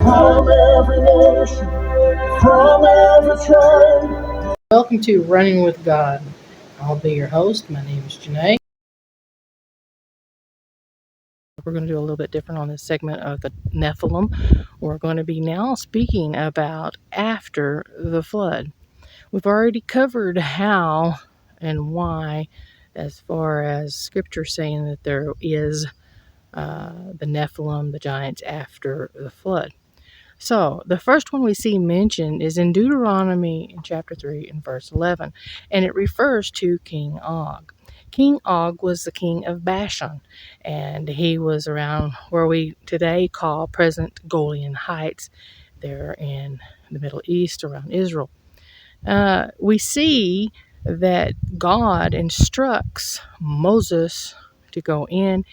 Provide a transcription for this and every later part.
from every nation, from every tribe. Welcome to Running with God. I'll be your host. My name is Janae. We're going to do a little bit different on this segment of the Nephilim. We're going to be now speaking about after the flood. We've already covered how and why, as far as scripture saying that there is the Nephilim, the giants, after the flood. So the first one we see mentioned is in Deuteronomy in chapter 3 and verse 11, and it refers to King Og. King Og was the king of Bashan, and he was around where we today call present Golan Heights, there in the Middle East around Israel. We see that God instructs Moses to go in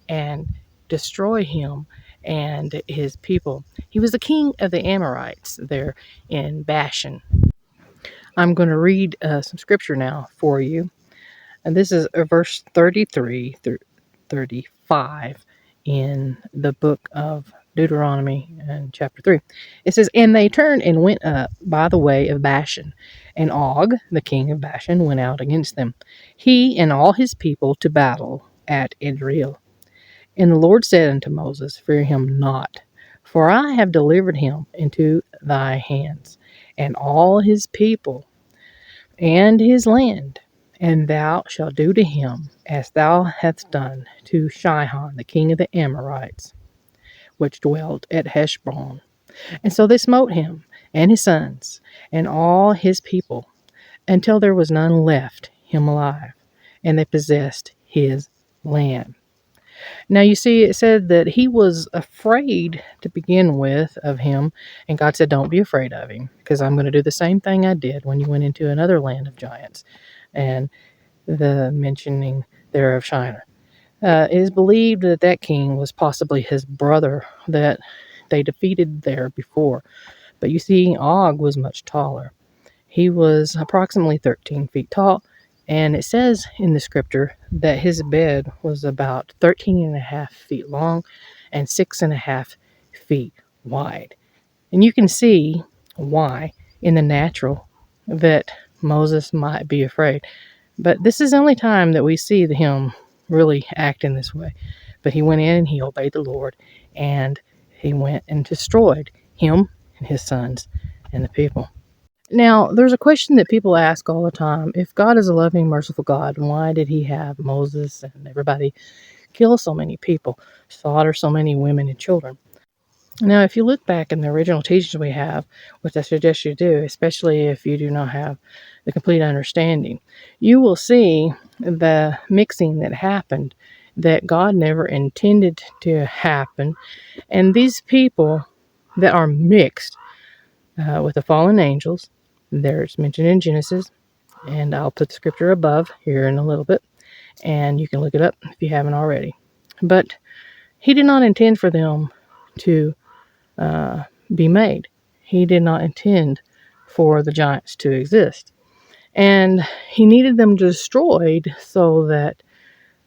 and destroy him and his people. He was the king of the Amorites there in Bashan. I'm going to read some scripture now for you. And this is verse 33 through 35 in the book of Deuteronomy and chapter 3. It says, "And they turned and went up by the way of Bashan, and Og, the king of Bashan, went out against them, he and all his people, to battle at Edreel. And the Lord said unto Moses, Fear him not, for I have delivered him into thy hands, and all his people, and his land, and thou shalt do to him as thou hast done to Sihon, the king of the Amorites, which dwelt at Heshbon. And so they smote him, and his sons, and all his people, until there was none left him alive, and they possessed his land." Now you see, it said that he was afraid to begin with of him, and God said, "Don't be afraid of him, because I'm going to do the same thing I did when you went into another land of giants," and the mentioning there of Shinar. It is believed that that king was possibly his brother that they defeated there before, but you see, Og was much taller. He was approximately 13 feet tall, and it says in the scripture that his bed was about 13 and a half feet long and 6.5 feet wide. And you can see why in the natural that Moses might be afraid. But this is the only time that we see him really act in this way. But he went in and he obeyed the Lord, and he went and destroyed him and his sons and the people. Now, there's a question that people ask all the time. If God is a loving, merciful God, why did he have Moses and everybody kill so many people, slaughter so many women and children? Now, if you look back in the original teachings we have, which I suggest you do, especially if you do not have the complete understanding, you will see the mixing that happened that God never intended to happen. And these people that are mixed with the fallen angels, there's mentioned in Genesis, and I'll put the scripture above here in a little bit, and you can look it up if you haven't already. But he did not intend for them to be made. He did not intend for the giants to exist. And he needed them destroyed so that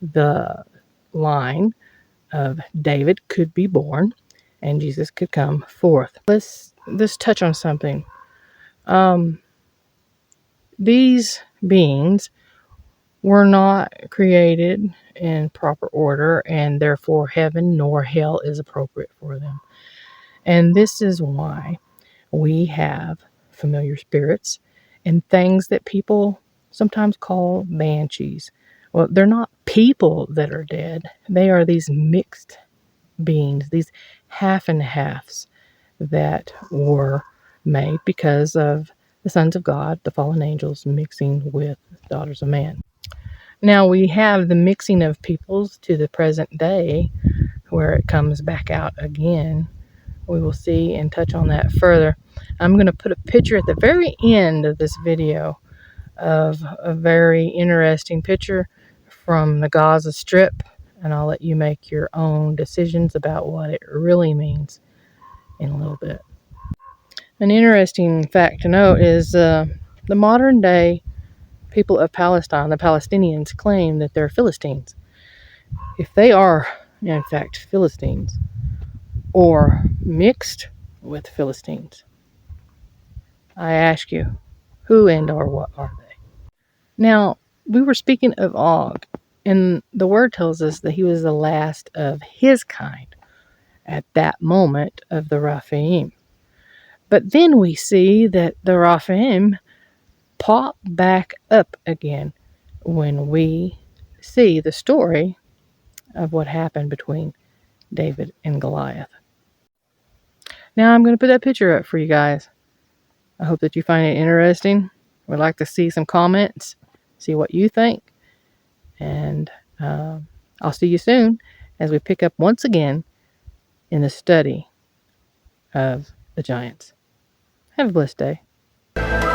the line of David could be born and Jesus could come forth. Let's touch on something. These beings were not created in proper order, and therefore heaven nor hell is appropriate for them. And this is why we have familiar spirits and things that people sometimes call banshees. Well, they're not people that are dead. They are these mixed beings, these half and halves that were made because of the sons of God, the fallen angels, mixing with daughters of man. Now we have the mixing of peoples to the present day, where it comes back out again. We will see and touch on that further. I'm going to put a picture at the very end of this video of a very interesting picture from the Gaza Strip, and I'll let you make your own decisions about what it really means in a little bit. An interesting fact to note is the modern day people of Palestine, the Palestinians, claim that they're Philistines. If they are, in fact, Philistines, or mixed, with Philistines. I ask you, who and or what are they? Now, we were speaking of Og, and the word tells us that he was the last of his kind at that moment of the Rephaim. But then we see that the Rephaim pop back up again when we see the story of what happened between David and Goliath. Now I'm going to put that picture up for you guys. I hope that you find it interesting. We'd like to see some comments, see what you think. And I'll see you soon as we pick up once again in the study of the giants. Have a blessed day.